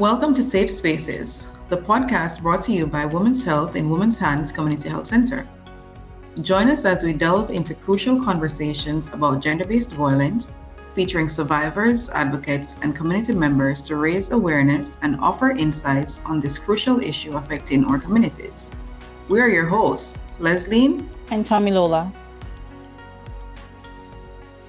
Welcome to Safe Spaces, the podcast brought to you by Women's Health in Women's Hands Community Health Center. Join us as we delve into crucial conversations about gender-based violence, featuring survivors, advocates, and community members to raise awareness and offer insights on this crucial issue affecting our communities. We are your hosts, Leslie and Tommy Lola.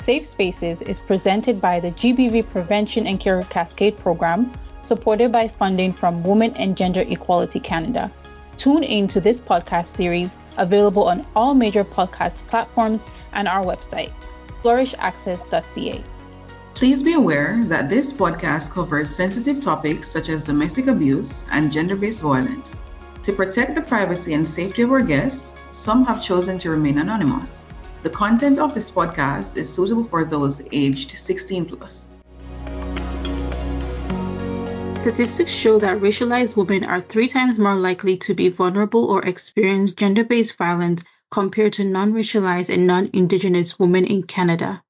Safe Spaces is presented by the GBV Prevention and Cure Cascade Program, supported by funding from Women and Gender Equality Canada. Tune in to this podcast series, available on all major podcast platforms and our website, flourishaccess.ca. Please be aware that this podcast covers sensitive topics such as domestic abuse and gender-based violence. To protect the privacy and safety of our guests, some have chosen to remain anonymous. The content of this podcast is suitable for those aged 16 plus. Statistics show that racialized women are 3 times more likely to be vulnerable or experience gender-based violence compared to non-racialized and non-Indigenous women in Canada.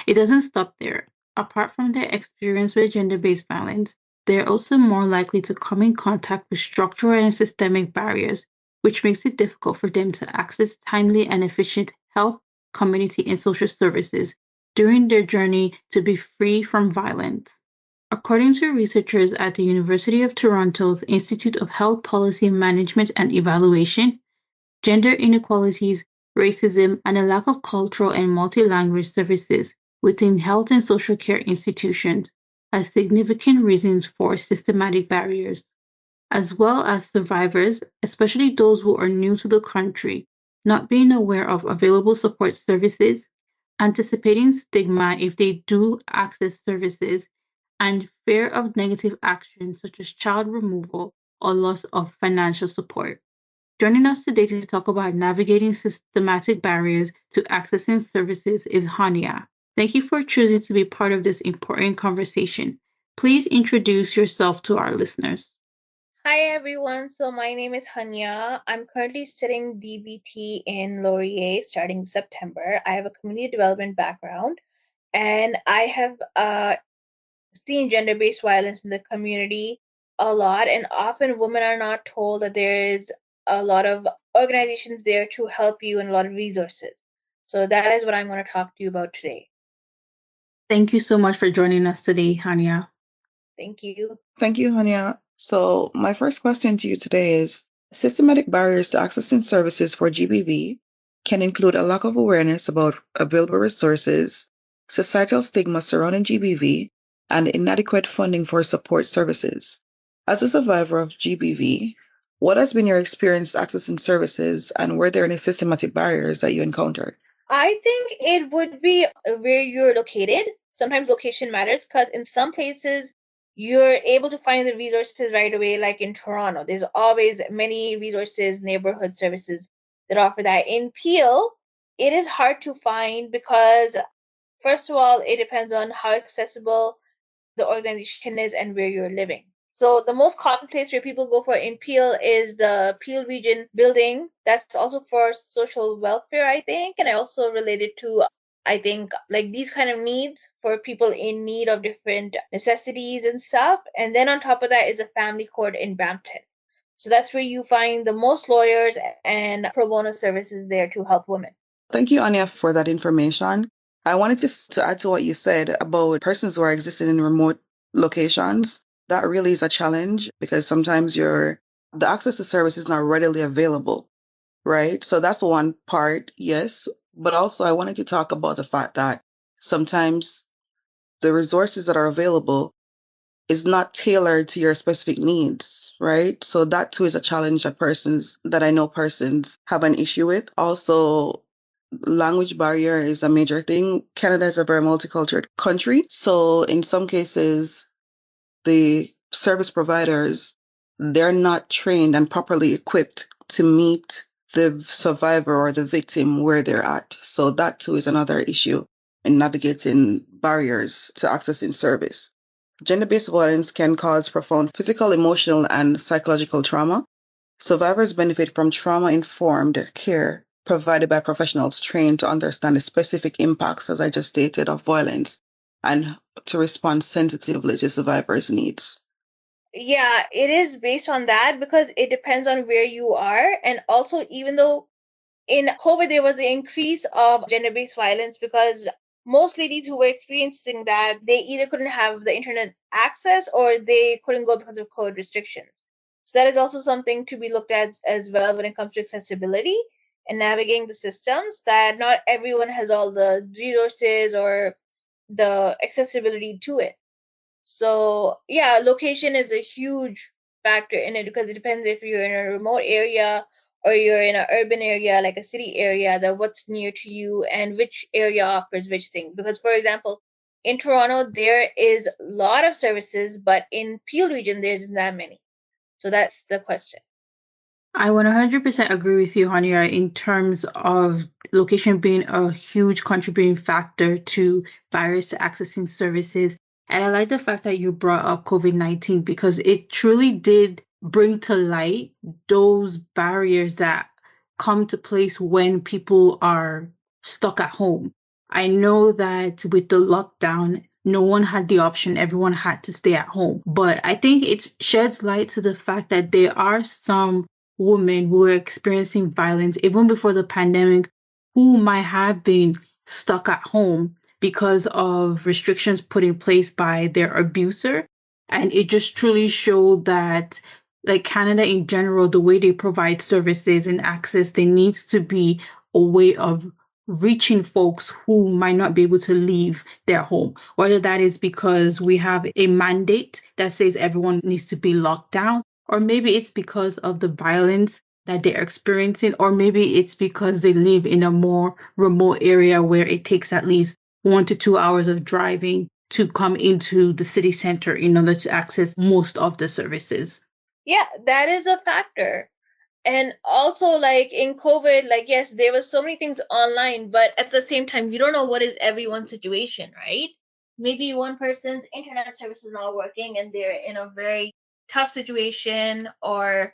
It doesn't stop there. Apart from their experience with gender-based violence, they are also more likely to come in contact with structural and systemic barriers, which makes it difficult for them to access timely and efficient health, community, and social services during their journey to be free from violence. According to researchers at the University of Toronto's Institute of Health Policy Management and Evaluation, gender inequalities, racism, and a lack of cultural and multi-language services within health and social care institutions as significant reasons for systematic barriers, as well as survivors, especially those who are new to the country, not being aware of available support services, anticipating stigma if they do access services, and fear of negative actions such as child removal or loss of financial support. Joining us today to talk about navigating systematic barriers to accessing services is Hania. Thank you for choosing to be part of this important conversation. Please introduce yourself to our listeners. Hi everyone, so my name is Hania. I'm currently studying DBT in Laurier starting September. I have a community development background and I have seen gender-based violence in the community a lot, and often women are not told that there is a lot of organizations there to help you and a lot of resources. So that is what I'm going to talk to you about today. Thank you so much for joining us today, Hania. Thank you. Thank you, Hania. So my first question to you today is, systematic barriers to accessing services for GBV can include a lack of awareness about available resources, societal stigma surrounding GBV, and inadequate funding for support services. As a survivor of GBV, what has been your experience accessing services, and were there any systematic barriers that you encountered? I think it would be where you're located. Sometimes location matters because in some places you're able to find the resources right away, like in Toronto. There's always many resources, neighborhood services that offer that. In Peel, it is hard to find because, first of all, it depends on how accessible the organization is and where you're living. So the most common place where people go for in Peel is the Peel Region building. That's also for social welfare, I think, and I also related to, I think, like these kind of needs for people in need of different necessities and stuff. And then on top of that is a family court in Brampton. So that's where you find the most lawyers and pro bono services there to help women. Thank you, Anya, for that information. I wanted to add to what you said about persons who are existing in remote locations. That really is a challenge because sometimes the access to service is not readily available, right? So that's one part, yes. But also I wanted to talk about the fact that sometimes the resources that are available is not tailored to your specific needs, right? So that too is a challenge that I know persons have an issue with. Also, language barrier is a major thing. Canada is a very multicultural country. So in some cases, the service providers, they're not trained and properly equipped to meet the survivor or the victim where they're at. So that too is another issue in navigating barriers to accessing service. Gender-based violence can cause profound physical, emotional, and psychological trauma. Survivors benefit from trauma-informed care provided by professionals trained to understand the specific impacts, as I just stated, of violence and to respond sensitively to survivors' needs. Yeah, it is based on that because it depends on where you are. And also, even though in COVID there was an increase of gender-based violence because most ladies who were experiencing that they either couldn't have the internet access or they couldn't go because of COVID restrictions. So that is also something to be looked at as well when it comes to accessibility and navigating the systems, that not everyone has all the resources or the accessibility to it. So yeah, location is a huge factor in it because it depends if you're in a remote area or you're in an urban area like a city area, that what's near to you and which area offers which thing. Because for example, in Toronto there is a lot of services, but in Peel region there isn't that many. So that's the question. I 100% agree with you, Hania, in terms of location being a huge contributing factor to barriers to accessing services. And I like the fact that you brought up COVID-19 because it truly did bring to light those barriers that come to place when people are stuck at home. I know that with the lockdown, no one had the option, everyone had to stay at home. But I think it sheds light to the fact that there are some women who were experiencing violence even before the pandemic who might have been stuck at home because of restrictions put in place by their abuser. And it just truly showed that, like Canada in general, the way they provide services and access, there needs to be a way of reaching folks who might not be able to leave their home, whether that is because we have a mandate that says everyone needs to be locked down, or maybe it's because of the violence that they're experiencing, or maybe it's because they live in a more remote area where it takes at least 1 to 2 hours of driving to come into the city center in order to access most of the services. Yeah, that is a factor. And also like in COVID, like yes, there were so many things online, but at the same time you don't know what is everyone's situation, right? Maybe one person's internet service is not working and they're in a very tough situation, or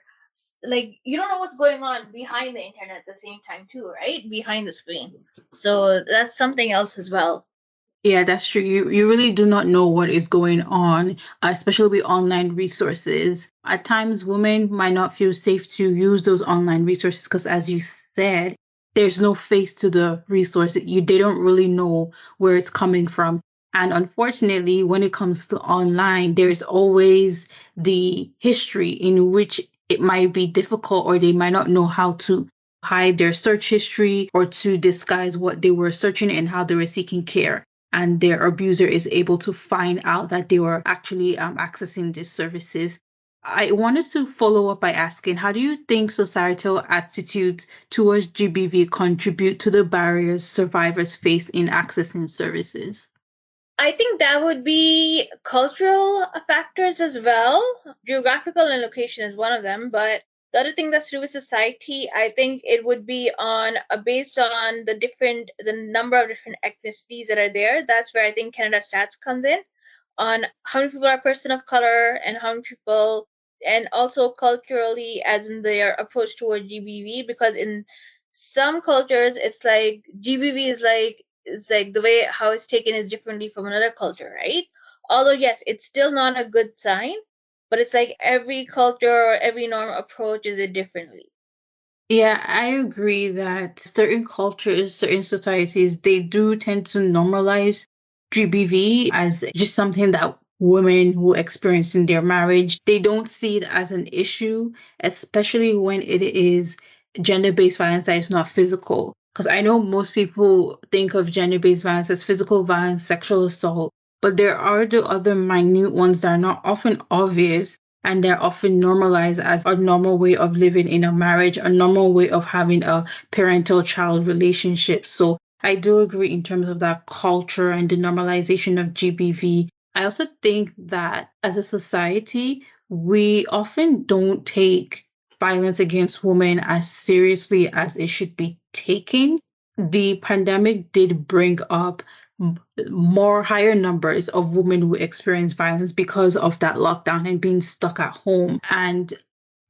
like you don't know what's going on behind the internet at the same time too, right? Behind the screen. So that's something else as well. Yeah, that's true. You really do not know what is going on, especially with online resources. At times, women might not feel safe to use those online resources because, as you said, there's no face to the resource. They don't really know where it's coming from. And unfortunately, when it comes to online, there's always the history in which it might be difficult or they might not know how to hide their search history or to disguise what they were searching and how they were seeking care, and their abuser is able to find out that they were actually accessing these services. I wanted to follow up by asking, how do you think societal attitudes towards GBV contribute to the barriers survivors face in accessing services? I think that would be cultural factors as well. Geographical and location is one of them, but the other thing that's to do with society, I think it would be on based on the number of different ethnicities that are there. That's where I think Canada Stats comes in, on how many people are person of color and how many people, and also culturally as in their approach toward GBV, because in some cultures it's like GBV is like, it's like the way how it's taken is differently from another culture, right? Although yes, it's still not a good sign, but it's like every culture or every norm approaches it differently. Yeah, I agree that certain cultures, certain societies, they do tend to normalize GBV as just something that women who experience in their marriage. They don't see it as an issue, especially when it is gender-based violence that is not physical. Because I know most people think of gender-based violence as physical violence, sexual assault, but there are the other minute ones that are not often obvious, and they're often normalized as a normal way of living in a marriage, a normal way of having a parental child relationship. So I do agree in terms of that culture and the normalization of GBV. I also think that as a society, we often don't take violence against women as seriously as it should be taken. The pandemic did bring up more higher numbers of women who experience violence because of that lockdown and being stuck at home. And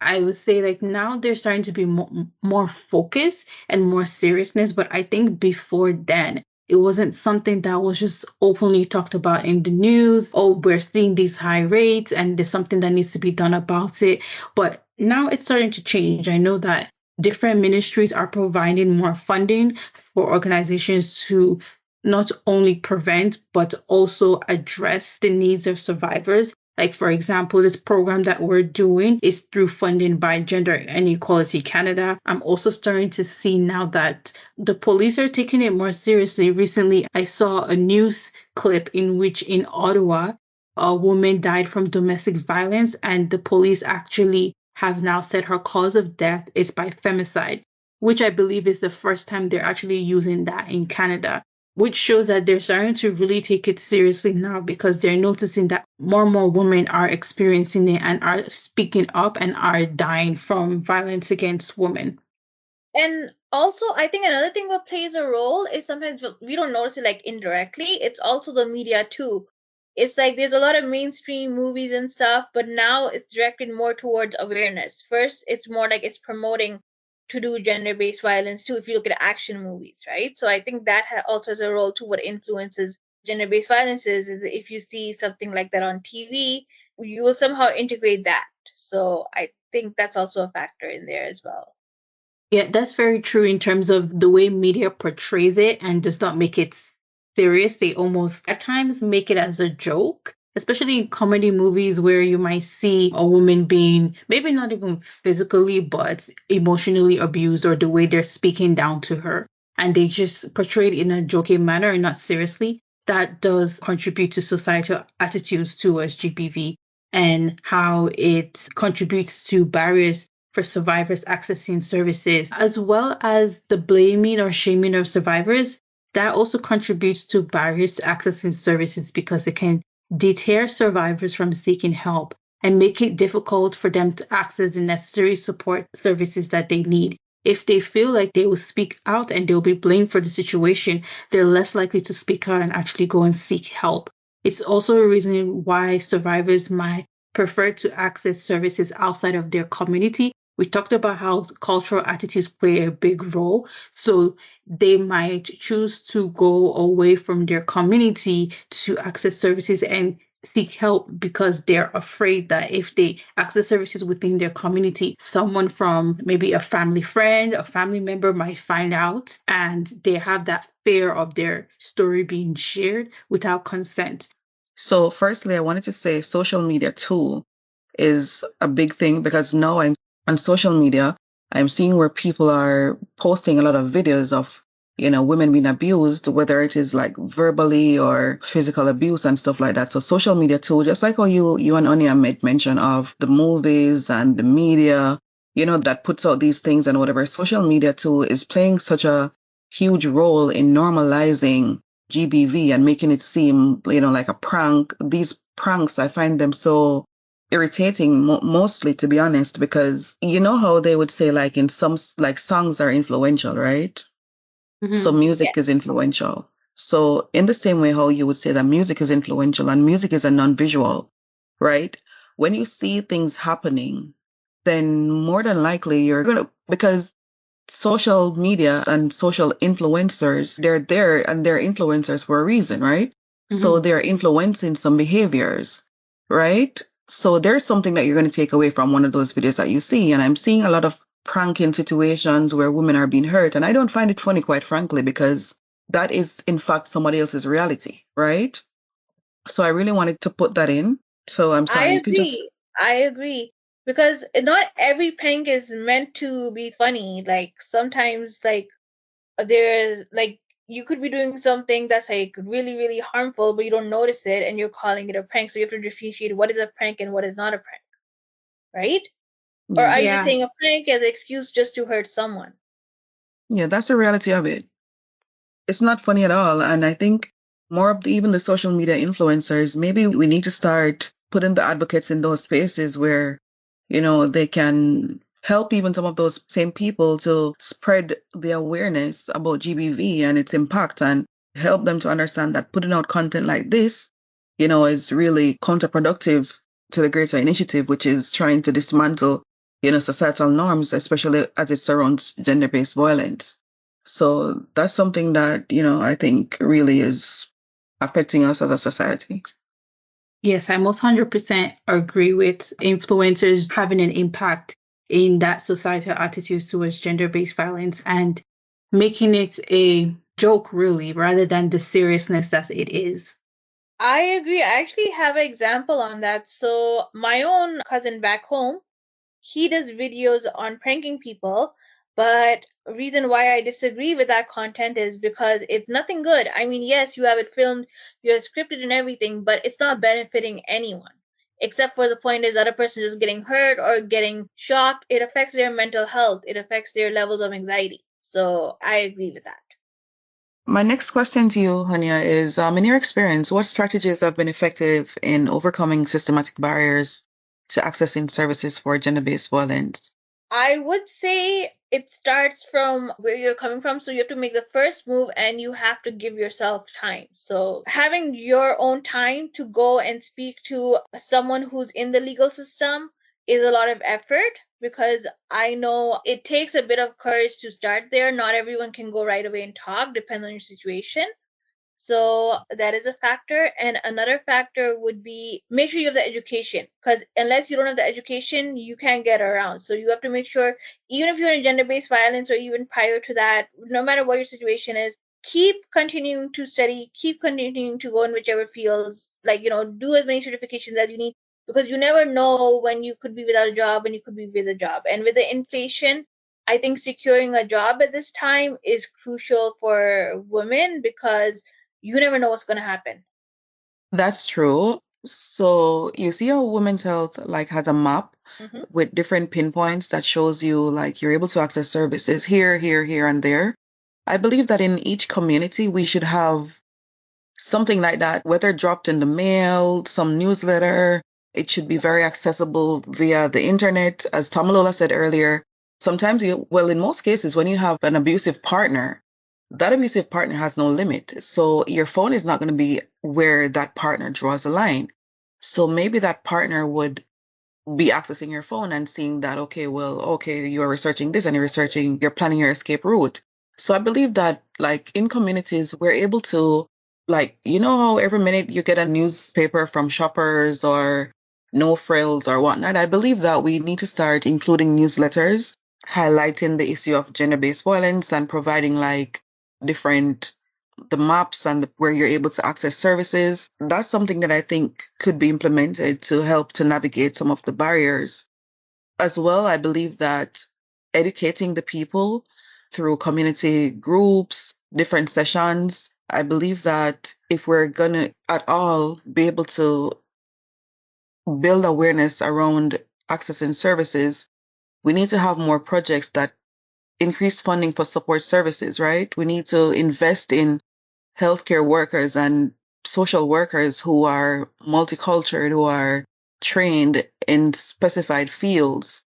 I would say like now there's starting to be more focus and more seriousness, but I think before then It wasn't something that was just openly talked about in the news. Oh, we're seeing these high rates and there's something that needs to be done about it. But now it's starting to change. I know that different ministries are providing more funding for organizations to not only prevent, but also address the needs of survivors. Like, for example, this program that we're doing is through funding by Gender Inequality Canada. I'm also starting to see now that the police are taking it more seriously. Recently, I saw a news clip in which in Ottawa, a woman died from domestic violence, and the police actually have now said her cause of death is by femicide, which I believe is the first time they're actually using that in Canada, which shows that they're starting to really take it seriously now because they're noticing that more and more women are experiencing it and are speaking up and are dying from violence against women. And also, I think another thing that plays a role is sometimes we don't notice it like indirectly. It's also the media too. It's like there's a lot of mainstream movies and stuff, but now it's directed more towards awareness. First, it's more like it's promoting to do gender-based violence too. If you look at action movies, right? So I think that also has a role to what influences gender-based violence is if you see something like that on TV, you will somehow integrate that. So I think that's also a factor in there as well. Yeah, that's very true in terms of the way media portrays it and does not make it serious. They almost at times make it as a joke, especially in comedy movies where you might see a woman being maybe not even physically, but emotionally abused or the way they're speaking down to her. And they just portray it in a joking manner and not seriously. That does contribute to societal attitudes towards GBV and how it contributes to barriers for survivors accessing services, as well as the blaming or shaming of survivors. That also contributes to barriers to accessing services because it can deter survivors from seeking help and make it difficult for them to access the necessary support services that they need. If they feel like they will speak out and they'll be blamed for the situation, they're less likely to speak out and actually go and seek help. It's also a reason why survivors might prefer to access services outside of their community. We talked about how cultural attitudes play a big role. So they might choose to go away from their community to access services and seek help because they're afraid that if they access services within their community, someone from maybe a family friend, a family member might find out, and they have that fear of their story being shared without consent. So, firstly, I wanted to say social media too is a big thing because now I'm on social media. I'm seeing where people are posting a lot of videos of, women being abused, whether it is like verbally or physical abuse and stuff like that. So social media too, just like how you and Anya made mention of the movies and the media, that puts out these things and whatever. Social media too is playing such a huge role in normalizing GBV and making it seem, like a prank. These pranks, I find them so irritating, mostly to be honest, because you know how they would say like in some like songs are influential, right? So Mm-hmm. music is Yes. influential. So in the same way how you would say that music is influential and music is a non-visual, right? When you see things happening, then more than likely you're gonna, because social media and social influencers, they're there and they're influencers for a reason, right? So Mm-hmm. they're influencing some behaviors, right? So there's something that you're going to take away from one of those videos that you see. And I'm seeing a lot of pranking situations where women are being hurt. And I don't find it funny, quite frankly, because that is, in fact, somebody else's reality, right? So I really wanted to put that in. So I'm I sorry, you can just. agree. I agree. Because not every prank is meant to be funny. Like sometimes there's like you could be doing something that's like really, really harmful, but you don't notice it and you're calling it a prank. So you have to differentiate what is a prank and what is not a prank, right? Or Yeah. are you just Yeah. saying a prank as an excuse just to hurt someone? Yeah, that's the reality of it. It's not funny at all. And I think more of even the social media influencers, maybe we need to start putting the advocates in those spaces where, they can help even some of those same people to spread the awareness about GBV and its impact and help them to understand that putting out content like this, is really counterproductive to the greater initiative, which is trying to dismantle, societal norms, especially as it surrounds gender-based violence. So that's something that, I think really is affecting us as a society. Yes, I most 100% agree with influencers having an impact in that societal attitudes towards gender-based violence and making it a joke, really, rather than the seriousness that it is. I agree. I actually have an example on that. So my own cousin back home, he does videos on pranking people, but reason why I disagree with that content is because it's nothing good. I mean, yes, you have it filmed, you have scripted and everything, but it's not benefiting anyone. Except for the point is other person is getting hurt or getting shocked. It affects their mental health. It affects their levels of anxiety. So I agree with that. My next question to you, Hania, is in your experience, what strategies have been effective in overcoming systematic barriers to accessing services for gender-based violence? I would say it starts from where you're coming from. So you have to make the first move and you have to give yourself time. So having your own time to go and speak to someone who's in the legal system is a lot of effort because I know it takes a bit of courage to start there. Not everyone can go right away and talk, depends on your situation. So that is a factor. And another factor would be make sure you have the education because unless you don't have the education, you can't get around. So you have to make sure, even if you're in gender based violence or even prior to that, no matter what your situation is, keep continuing to study, keep continuing to go in whichever fields, like, do as many certifications as you need because you never know when you could be without a job and you could be with a job. And with the inflation, I think securing a job at this time is crucial for women because you never know what's going to happen. That's true. So you see how Women's Health like has a map Hmm. with different pinpoints that shows you like you're able to access services here, here, here, and there. I believe that in each community we should have something like that, whether dropped in the mail, some newsletter. It should be very accessible via the internet. As Tamalola said earlier, sometimes in most cases, when you have an abusive partner, that abusive partner has no limit. So your phone is not going to be where that partner draws a line. So maybe that partner would be accessing your phone and seeing that, okay, you're researching this and you're planning your escape route. So I believe that like in communities, we're able to like, how every minute you get a newspaper from Shoppers or No Frills or whatnot. I believe that we need to start including newsletters highlighting the issue of gender-based violence and providing like different the maps and where you're able to access services. That's something that I think could be implemented to help to navigate some of the barriers. As well, I believe that educating the people through community groups, different sessions, I believe that if we're going to at all be able to build awareness around accessing services, we need to have more projects that increase funding for support services, right? We need to invest in healthcare workers and social workers who are multicultural, who are trained in specified fields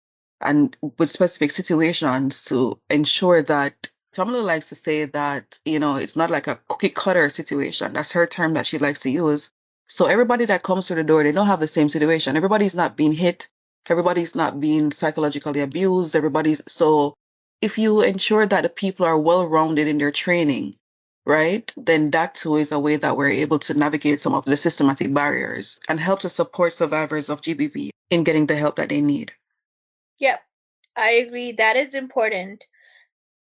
and with specific situations to ensure that Tamala likes to say that, it's not like a cookie cutter situation. That's her term that she likes to use. So everybody that comes through the door, they don't have the same situation. Everybody's not being hit. Everybody's not being psychologically abused. So if you ensure that the people are well rounded in their training, right, then that too is a way that we're able to navigate some of the systematic barriers and help to support survivors of GBV in getting the help that they need. Yep, I agree. That is important.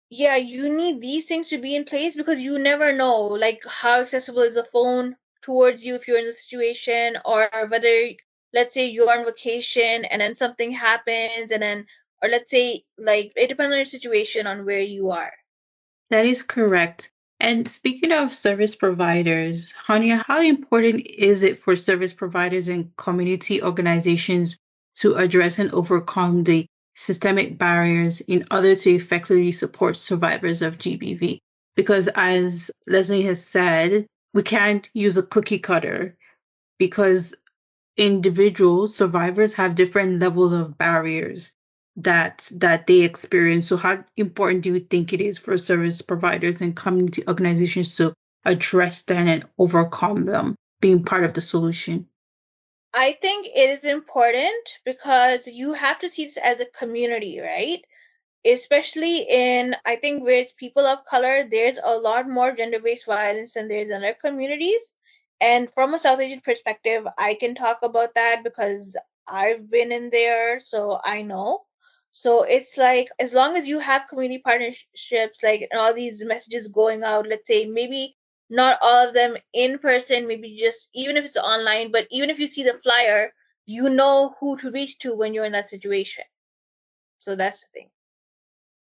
Yeah, you need these things to be in place because you never know, like, how accessible is the phone towards you if you're in the situation, or whether, let's say, you're on vacation and then something happens, and then, or let's say, like, it depends on your situation on where you are. That is correct. And speaking of service providers, Hania, how important is it for service providers and community organizations to address and overcome the systemic barriers in order to effectively support survivors of GBV? Because as Leslie has said, we can't use a cookie cutter because individuals, survivors have different levels of barriers that they experience. So how important do you think it is for service providers and community organizations to address them and overcome them, being part of the solution? I think it is important because you have to see this as a community, right? especially in, I think, where it's people of color, there's a lot more gender-based violence than there's in other communities. And from a South Asian perspective, I can talk about that because I've been in there, so I know. So it's like as long as you have community partnerships, like and all these messages going out, let's say maybe not all of them in person, maybe just even if it's online, but even if you see the flyer, you know who to reach to when you're in that situation. So that's the thing.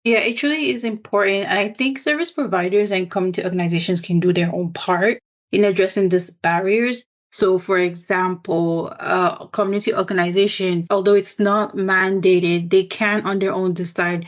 Yeah, it truly is important. And I think service providers and community organizations can do their own part in addressing these barriers. So, for example, a community organization, although it's not mandated, they can on their own decide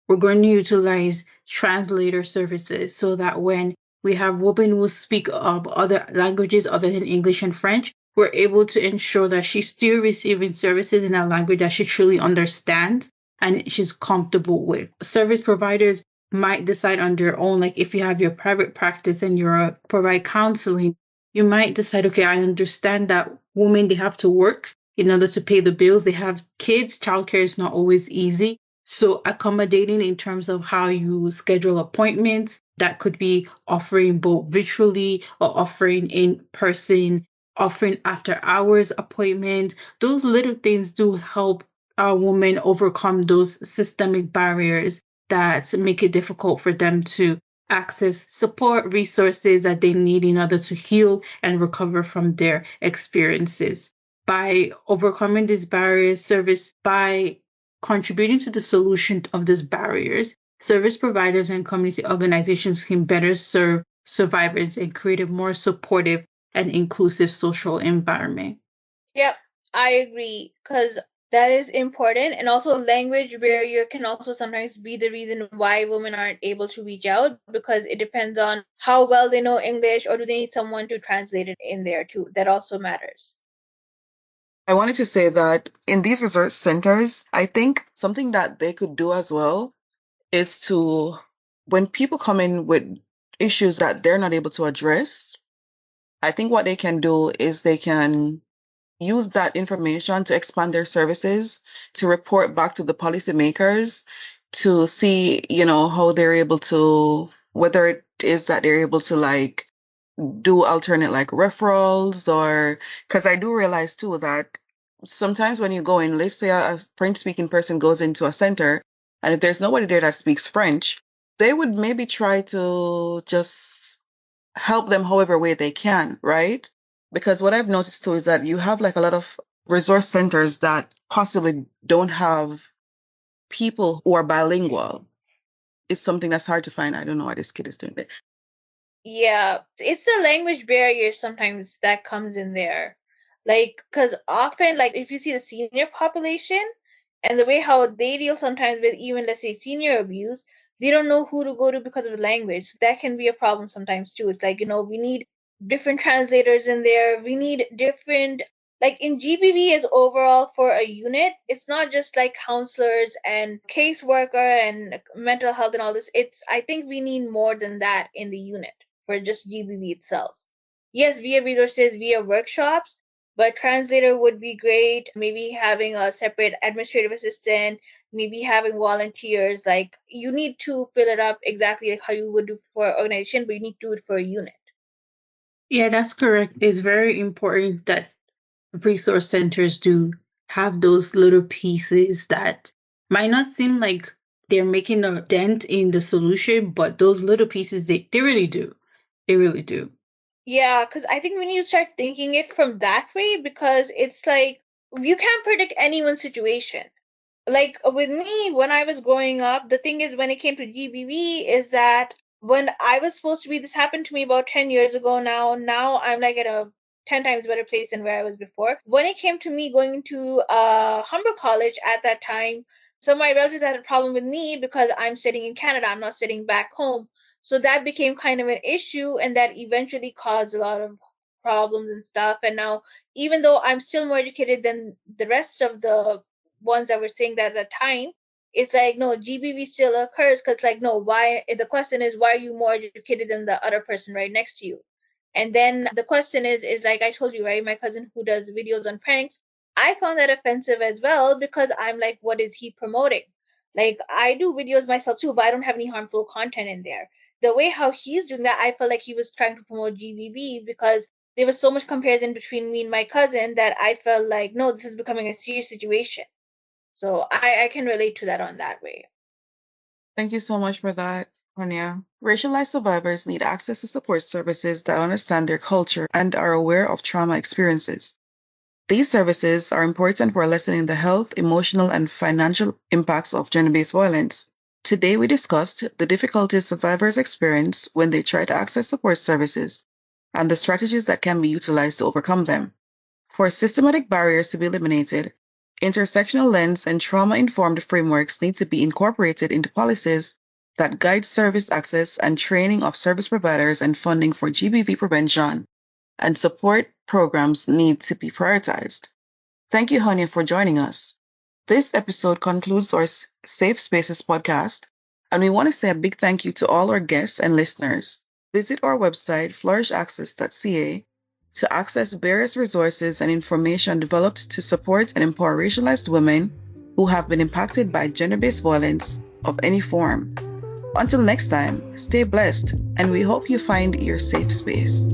we're going to utilize translator services so that when we have women who speak other languages other than English and French, we're able to ensure that she's still receiving services in a language that she truly understands and she's comfortable with. Service providers might decide on their own, like if you have your private practice and you're provide counseling, you might decide, okay, I understand that women they have to work in order to pay the bills. They have kids, childcare is not always easy. So accommodating in terms of how you schedule appointments, that could be offering both virtually or offering in person, offering after hours appointments. Those little things do help women overcome those systemic barriers that make it difficult for them to access support resources that they need in order to heal and recover from their experiences. By overcoming these barriers, service by contributing to the solution of these barriers, service providers and community organizations can better serve survivors and create a more supportive and inclusive social environment. Yep, I agree because that is important. And also, language barrier can also sometimes be the reason why women aren't able to reach out because it depends on how well they know English or do they need someone to translate it in there too. That also matters. I wanted to say that in these resource centers, I think something that they could do as well is to, when people come in with issues that they're not able to address, I think what they can do is they can use that information to expand their services, to report back to the policymakers to see, how they're able to, whether it is that they're able to like do alternate like referrals or, because I do realize too that sometimes when you go in, let's say a French speaking person goes into a center and if there's nobody there that speaks French, they would maybe try to just help them however way they can, right? Because what I've noticed too is that you have like a lot of resource centers that possibly don't have people who are bilingual. It's something that's hard to find. I don't know why this kid is doing that. Yeah, it's the language barrier sometimes that comes in there. Like, because often, like, if you see the senior population and the way how they deal sometimes with even, let's say, senior abuse, they don't know who to go to because of the language. That can be a problem sometimes too. It's like, we need different translators in there. We need different, like in GBV is overall for a unit. It's not just like counselors and caseworker and mental health and all this. I think we need more than that in the unit for just GBV itself. Yes, we have resources, we have workshops, but translator would be great. Maybe having a separate administrative assistant, maybe having volunteers. Like you need to fill it up exactly like how you would do for an organization, but you need to do it for a unit. Yeah, that's correct. It's very important that resource centers do have those little pieces that might not seem like they're making a dent in the solution, but those little pieces, they really do. They really do. Yeah, because I think we need to start thinking it from that way because it's like you can't predict anyone's situation. Like with me when I was growing up, the thing is when it came to GBV is that when I was supposed to be, this happened to me about 10 years ago now. Now I'm like at a 10 times better place than where I was before. When it came to me going to Humber College at that time, so my relatives had a problem with me because I'm sitting in Canada, I'm not sitting back home. So that became kind of an issue, and that eventually caused a lot of problems and stuff. And now, even though I'm still more educated than the rest of the ones that were saying that at the time, it's like no, GBV still occurs because like no, why? The question is why are you more educated than the other person right next to you? And then the question is like I told you, right? My cousin who does videos on pranks, I found that offensive as well because I'm like, what is he promoting? Like, I do videos myself too, but I don't have any harmful content in there. The way how he's doing that, I felt like he was trying to promote GBV, because there was so much comparison between me and my cousin that I felt like, no, this is becoming a serious situation. So I can relate to that on that way. Thank you so much for that, Anya. Racialized survivors need access to support services that understand their culture and are aware of trauma experiences. These services are important for lessening the health, emotional, and financial impacts of gender based violence. Today, we discussed the difficulties survivors experience when they try to access support services and the strategies that can be utilized to overcome them. For systematic barriers to be eliminated, intersectional lens and trauma informed frameworks need to be incorporated into policies that guide service access and training of service providers, and funding for GBV prevention and support programs need to be prioritized. Thank you, Hania, for joining us. This episode concludes our Safe Spaces podcast, and we want to say a big thank you to all our guests and listeners. Visit our website, flourishaccess.ca, to access various resources and information developed to support and empower racialized women who have been impacted by gender based violence of any form. Until next time, stay blessed, and we hope you find your safe space.